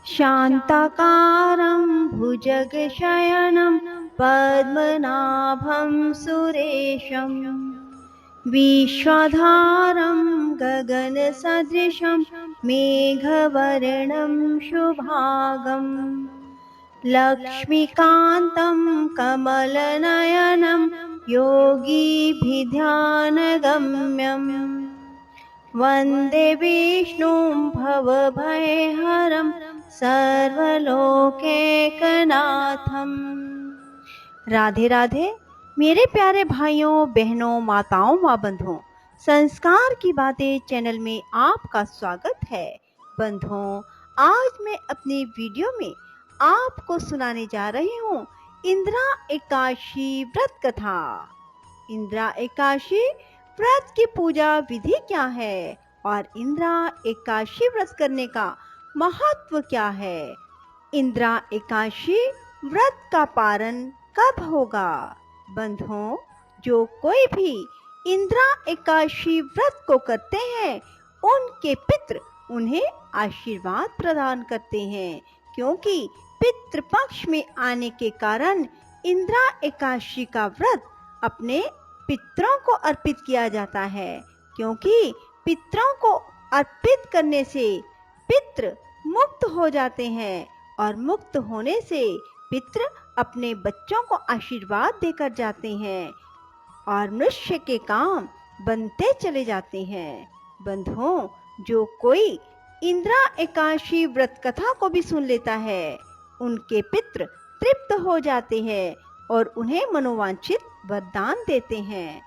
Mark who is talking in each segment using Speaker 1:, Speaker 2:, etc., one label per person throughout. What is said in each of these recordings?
Speaker 1: शान्ताकारं भुजगशयनं पद्मनाभं सुरेशं विश्वधारं गगनसदृशं मेघवर्णं शुभांगं लक्ष्मीकान्तं कमलनयनं योगिभिध्यानगम्यम् वन्दे विष्णुं भवभयहरं सर्वलोकैकनाथम। राधे राधे मेरे प्यारे भाइयों बहनों माताओं व बंधुओं, संस्कार की बातें चैनल में आपका स्वागत है। बंधुओं, आज मैं अपनी वीडियो में आपको सुनाने जा रही हूँ इंदिरा एकादशी व्रत कथा। इंदिरा एकादशी व्रत की पूजा विधि क्या है और इंदिरा एकादशी व्रत करने का महत्व क्या है? इंदिरा एकादशी व्रत का पारण कब होगा? बंधुओं, जो कोई भी इंदिरा एकादशी व्रत को करते हैं उनके पितृ उन्हें आशीर्वाद प्रदान करते हैं, क्योंकि पितृपक्ष में आने के कारण इंदिरा एकादशी का व्रत अपने पितरों को अर्पित किया जाता है, क्योंकि पितरों को अर्पित करने से पितृ मुक्त हो जाते हैं और मुक्त होने से पितृ अपने बच्चों को आशीर्वाद देकर जाते हैं और मनुष्य के काम बनते चले जाते हैं। बंधुओं, जो कोई इंदिरा एकादशी व्रत कथा को भी सुन लेता है उनके पितृ तृप्त हो जाते हैं और उन्हें मनोवांछित वरदान देते हैं।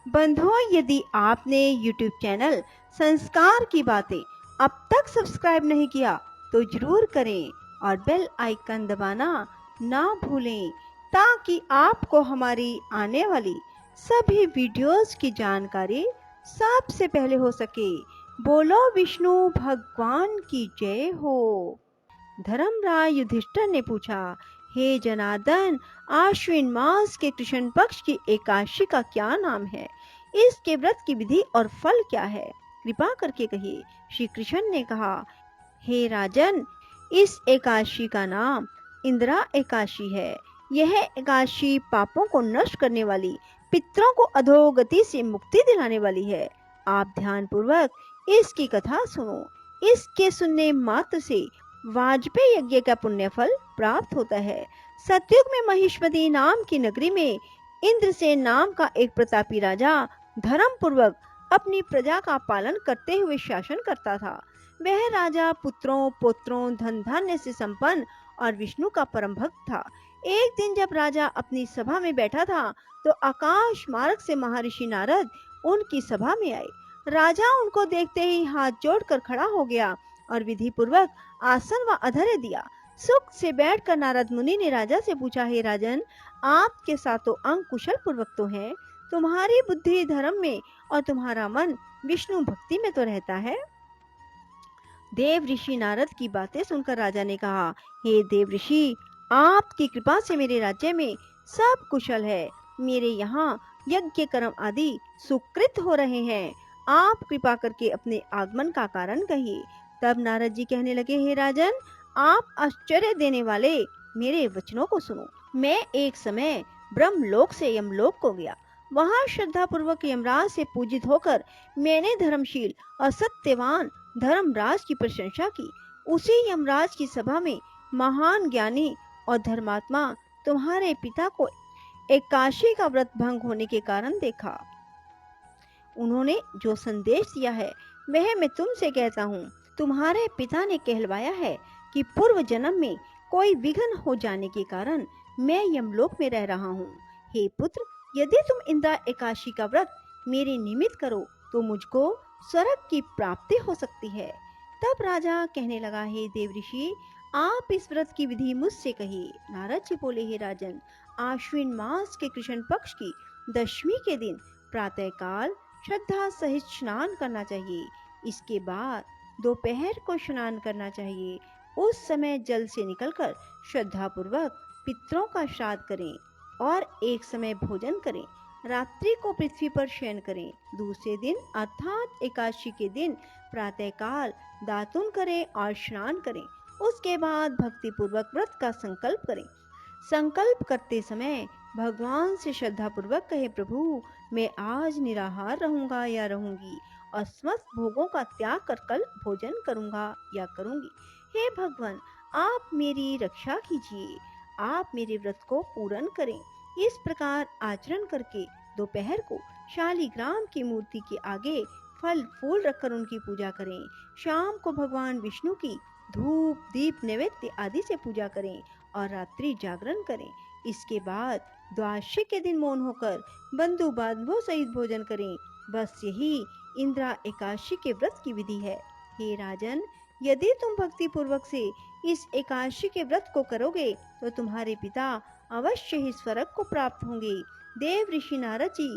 Speaker 1: बंधुओं, यदि आपने YouTube चैनल संस्कार की बातें अब तक सब्सक्राइब नहीं किया तो जरूर करें और बेल आइकन दबाना ना भूलें, ताकि आपको हमारी आने वाली सभी वीडियोस की जानकारी सबसे पहले हो सके। बोलो विष्णु भगवान की जय हो। धर्मराज युधिष्ठिर ने पूछा, हे जनार्दन, आश्विन मास के कृष्ण पक्ष की एकादशी का क्या नाम है? इसके व्रत की विधि और फल क्या है? कृपा करके कहिए। श्री कृष्ण ने कहा, हे राजन, इस एकादशी का नाम इंदिरा एकादशी है। यह एकादशी पापों को नष्ट करने वाली, पितरों को अधोगति से मुक्ति दिलाने वाली है। आप ध्यान पूर्वक इसकी कथा सुनो। इसके सुनने मात्र से वाजपेयी यज्ञ का पुण्य फल प्राप्त होता है। सतयुग में महिष्मती नाम की नगरी में इंद्रसेन नाम का एक प्रतापी राजा धर्म पूर्वक अपनी प्रजा का पालन करते हुए शासन करता था। वह राजा पुत्रों पौत्रों धन धान्य से संपन्न और विष्णु का परम भक्त था। एक दिन जब राजा अपनी सभा में बैठा था तो आकाश मार्ग से महर्षि नारद उनकी सभा में आए। राजा उनको देखते ही हाथ जोड़कर खड़ा हो गया और विधि पूर्वक आसन व अधर्य दिया। सुख से बैठकर नारद मुनि ने राजा से पूछा, हे राजन, आपके सातों अंग कुशल पूर्वक तो हैं, तुम्हारी बुद्धि धर्म में और तुम्हारा मन विष्णु भक्ति में तो रहता है। देव ऋषि नारद की बातें सुनकर राजा ने कहा, हे देव ऋषि, आपकी कृपा से मेरे राज्य में सब कुशल है। मेरे यहाँ यज्ञ कर्म आदि सुकृत हो रहे हैं। आप कृपा करके अपने आगमन का कारण कहिए। तब नारद जी कहने लगे, हे राजन, आप आश्चर्य देने वाले मेरे वचनों को सुनो। मैं एक समय ब्रह्मलोक से यमलोक को गया। वहाँ श्रद्धा पूर्वक यमराज से पूजित होकर मैंने धर्मशील और सत्यवान धर्मराज की प्रशंसा की। उसी यमराज की सभा में महान ज्ञानी और धर्मात्मा तुम्हारे पिता को एकादशी का व्रत भंग होने के कारण देखा। उन्होंने जो संदेश दिया है वह मैं तुमसे कहता हूँ। तुम्हारे पिता ने कहलवाया है कि पूर्व जन्म में कोई विघ्न हो जाने के कारण मैं यमलोक में रह रहा हूँ। हे पुत्र, यदि तुम इंदिरा एकादशी का व्रत मेरे निमित्त करो तो मुझको स्वर्ग की प्राप्ति हो सकती है। तब राजा कहने लगा, हे देव ऋषि, आप इस व्रत की विधि मुझसे कहिए। नारद जी बोले, हे राजन, आश्विन मास के कृष्ण पक्ष की दशमी के दिन प्रातः काल श्रद्धा सहित स्नान करना चाहिए। इसके बाद दोपहर को स्नान करना चाहिए। उस समय जल से निकलकर श्रद्धा पूर्वक पितरों का श्राद्ध करें और एक समय भोजन करें। रात्रि को पृथ्वी पर शयन करें। दूसरे दिन अर्थात एकादशी के दिन प्रातः काल दातुन करें और स्नान करें। उसके बाद भक्ति पूर्वक व्रत का संकल्प करें। संकल्प करते समय भगवान से श्रद्धा पूर्वक कहे, प्रभु मैं आज निराहार रहूंगा या रहूंगी और समस्त भोगों का त्याग कर कल भोजन करूंगा या करूंगी। हे भगवान, आप मेरी रक्षा कीजिए, आप मेरे व्रत को पूर्ण करें। इस प्रकार आचरण करके दोपहर को शालिग्राम की मूर्ति के आगे फल फूल रखकर उनकी पूजा करें। शाम को भगवान विष्णु की धूप दीप नैवेद्य आदि से पूजा करें और रात्रि जागरण करें। इसके बाद द्वादशी के दिन मौन होकर बंधु बांधवों सहित भोजन करें। बस यही इंदिरा एकादशी के व्रत की विधि है। हे राजन, यदि तुम भक्ति पूर्वक से इस एकादशी के व्रत को करोगे तो तुम्हारे पिता अवश्य ही स्वर्ग को प्राप्त होंगे। देव ऋषि नारद जी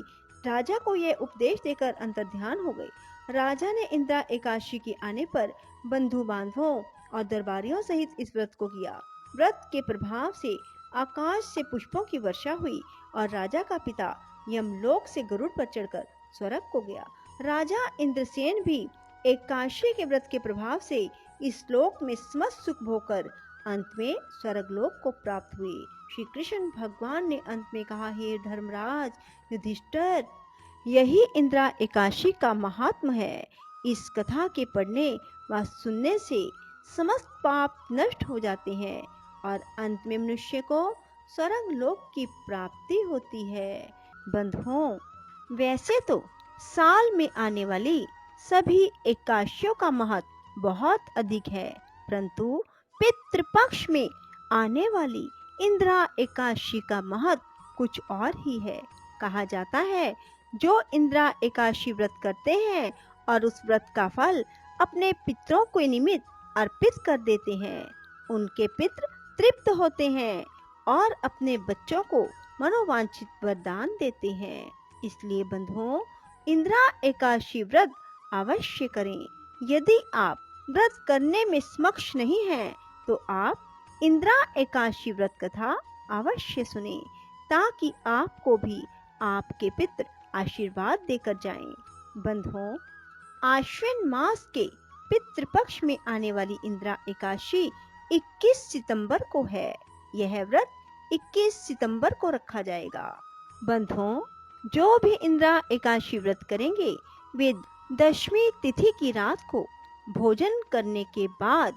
Speaker 1: राजा को यह उपदेश देकर अंतर्ध्यान हो गए। राजा ने इंदिरा एकादशी के आने पर बंधु बांधवों और दरबारियों सहित इस व्रत को किया। व्रत के प्रभाव से आकाश से पुष्पों की वर्षा हुई और राजा का पिता यमलोक से गरुड़ पर चढ़कर स्वर्ग को गया। राजा इंद्रसेन भी एकादशी के व्रत के प्रभाव से इस लोक में समस्त सुख भोगकर अंत में स्वर्ग लोक को प्राप्त हुए। श्री कृष्ण भगवान ने अंत में कहा, हे धर्मराज युधिष्ठिर, यही इंदिरा एकादशी का महात्म है। इस कथा के पढ़ने व सुनने से समस्त पाप नष्ट हो जाते हैं और अंत में मनुष्य को स्वर्ग लोक की प्राप्ति होती है। बंधुओं, वैसे तो साल में आने वाली सभी एकादशियों का महत्व बहुत अधिक है, परंतु पितृपक्ष में आने वाली इंदिरा एकादशी का महत्व कुछ और ही है। कहा जाता है, जो इंदिरा एकादशी व्रत करते हैं और उस व्रत का फल अपने पितरों के निमित्त अर्पित कर देते हैं, उनके पितृ तृप्त होते हैं और अपने बच्चों को मनोवांछित वरदान देते हैं। इसलिए बंधुओं, इंदिरा एकादशी व्रत अवश्य करें। यदि आप व्रत करने में समक्ष नहीं हैं, तो आप इंदिरा एकादशी व्रत कथा अवश्य सुनें, ताकि आपको भी आपके पितृ आशीर्वाद देकर जाएं। बंधुओं, आश्विन मास के पितृपक्ष में आने वाली इंदिरा एकादशी 21 सितंबर को है। यह व्रत 21 सितंबर को रखा जाएगा। बंधुओं, जो भी इंदिरा एकादशी व्रत करेंगे वे दशमी तिथि की रात को भोजन करने के बाद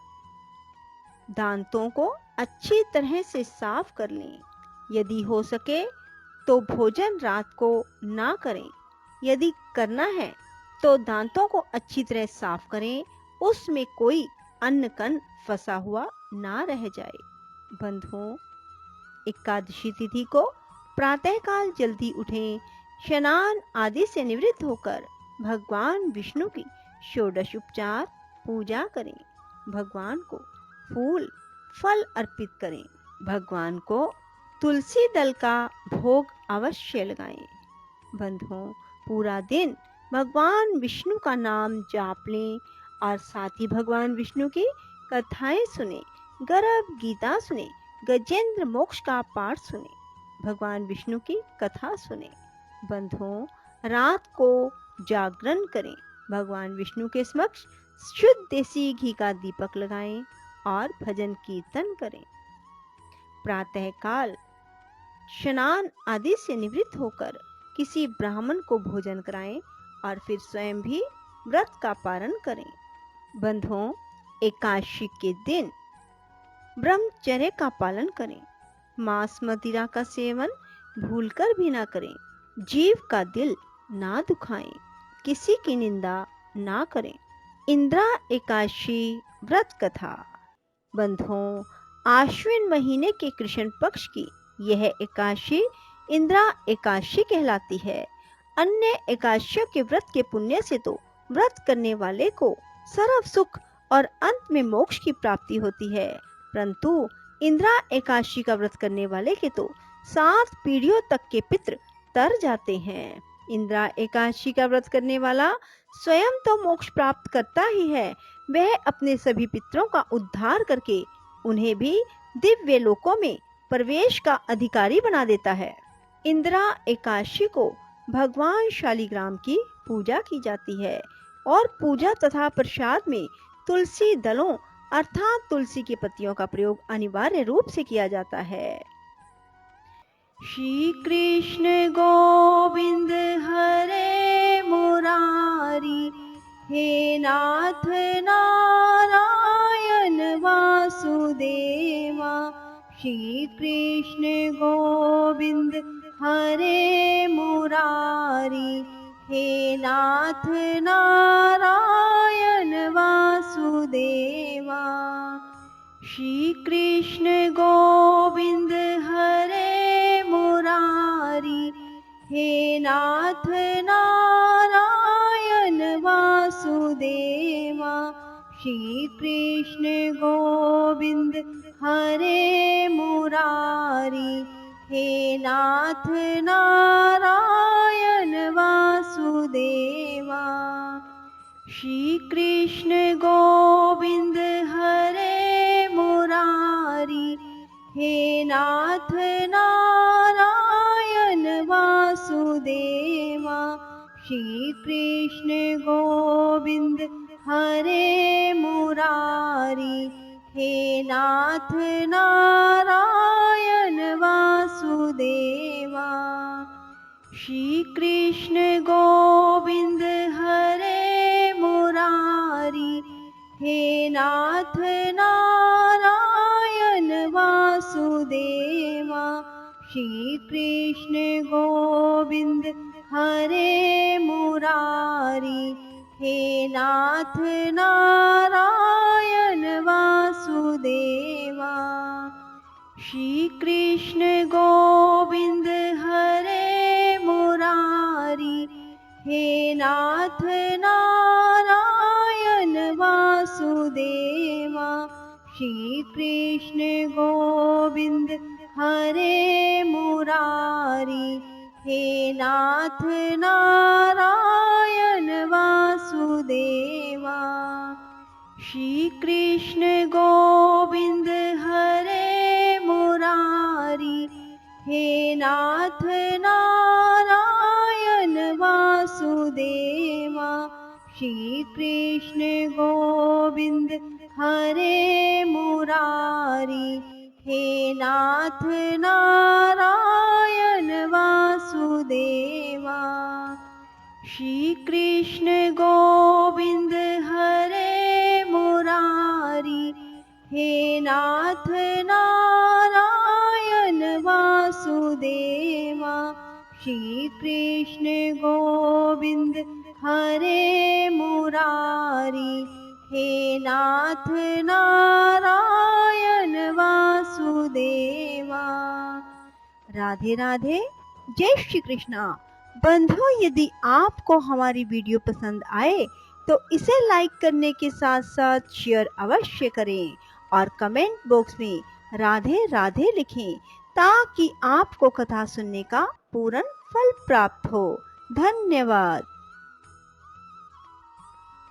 Speaker 1: दांतों को अच्छी तरह से साफ कर लें। यदि हो सके तो भोजन रात को ना करें। यदि करना है तो दांतों को अच्छी तरह साफ करें, उसमें कोई अन्न कण फंसा हुआ ना रह जाए। बंधुओं, एकादशी तिथि को प्रातःकाल जल्दी उठें, स्नान आदि से निवृत्त होकर भगवान विष्णु की षोडश उपचार पूजा करें। भगवान को फूल फल अर्पित करें। भगवान को तुलसी दल का भोग अवश्य लगाएं। बंधुओं, पूरा दिन भगवान विष्णु का नाम जाप लें और साथ ही भगवान विष्णु की कथाएं सुने, गर्भ गीता सुने, गजेंद्र मोक्ष का पाठ सुने, भगवान विष्णु की कथा सुने। बंधुओं, रात को जागरण करें, भगवान विष्णु के समक्ष शुद्ध देसी घी का दीपक लगाएं और भजन कीर्तन करें। प्रातःकाल स्नान आदि से निवृत्त होकर किसी ब्राह्मण को भोजन कराएं और फिर स्वयं भी व्रत का पालन करें। बंधुओं, एकादशी के दिन ब्रह्मचर्य का पालन करें। मांस मदिरा का सेवन भूलकर भी ना करें। जीव का दिल ना दुखाएं। किसी की निंदा ना करें। इंदिरा एकादशी व्रत कथा। बंधुओं, आश्विन महीने के कृष्ण पक्ष की यह एकादशी इंदिरा एकादशी कहलाती है। अन्य एकादशियों के व्रत के पुण्य से तो व्रत करने वाले को सर्व सुख और अंत में मोक्ष की प्राप्ति होती है, परंतु इंदिरा एकादशी का व्रत करने वाले के तो 7 पीढ़ियों तक के पितृ तर जाते हैं। इंदिरा एकादशी का व्रत करने वाला स्वयं तो मोक्ष प्राप्त करता ही है, वह अपने सभी पितरों का उद्धार करके उन्हें भी दिव्य लोकों में प्रवेश का अधिकारी बना देता है। इंदिरा एकादशी को भगवान शालिग्राम की पूजा की जाती है और पूजा तथा प्रसाद में तुलसी दलों अर्थात तुलसी की पत्तियों का प्रयोग अनिवार्य रूप से किया जाता है। श्री कृष्ण गोविंद हरे मुरारी, हे नाथ नारायण वासुदेवा। श्री कृष्ण गोविंद हरे मुरारी, हे नाथ नारायण वासुदेवा। श्री कृष्ण गोविंद हरे मुरारी, हे नाथ नारायण वासुदेवा। श्री कृष्ण गोविंद हरे मुरारी, हे नाथ नारायण वासुदेवा। श्री कृष्ण गोविंद हरे मुरारी, हे नाथ नारायण वासुदेवा। श्री कृष्ण गोविंद हरे मुरारी, हे नाथ नारायण वासुदेवा। श्री कृष्ण गोविंद हरे मुरारी, हे नाथ नारायण वासुदेवा। श्री कृष्ण गोविंद हरे मुरारी, हे नाथ नारायण वासुदेवा। श्री कृष्ण गोविंद हरे मुरारी, हे नाथ नारायण वासुदेवा। श्री कृष्ण गोविंद हरे मुरारी, हे नाथ नारायण वासुदेवा। श्री कृष्ण गोविंद हरे मुरारी, हे नाथ नारायण वासुदेवा। श्री कृष्ण गोविंद हरे मुरारी, हे नाथ नारायण वासुदेवा। श्री कृष्ण गोविंद हरे मुरारी, हे नाथ नारायण वासुदेवा। श्री कृष्ण गोविंद हरे मुरारी, हे नाथ नारायण वासुदेवा। राधे राधे, जय श्री कृष्णा। बंधुओं, यदि आपको हमारी वीडियो पसंद आए तो इसे लाइक करने के साथ साथ शेयर अवश्य करें और कमेंट बॉक्स में राधे राधे लिखें ताकि आपको कथा सुनने का पूर्ण फल प्राप्त हो। धन्यवाद।